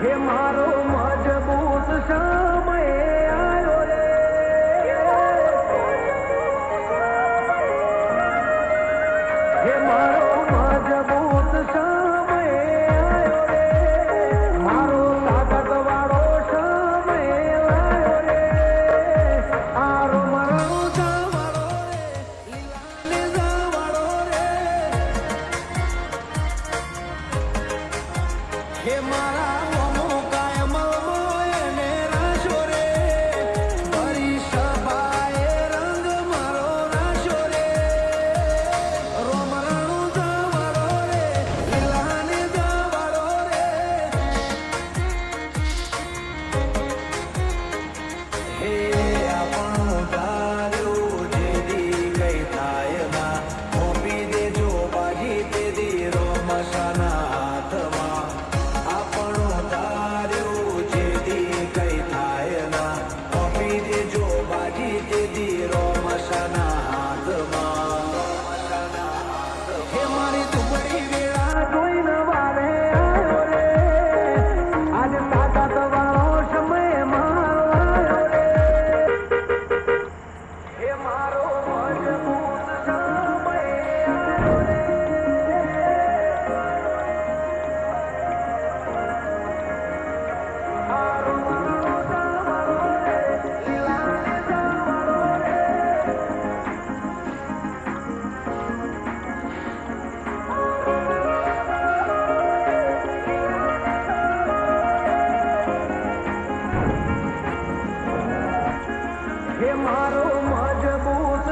હે મારો મજબૂત સમય આવ્યો રે, હે મારો મજબૂત સમય આવ્યો રે, મારો તાકાત વાળો સમય આવ્યો રે, આરો મારો જવાળો રે, લીલાને જવાળો રે, હે મારા હે મારો મજબૂત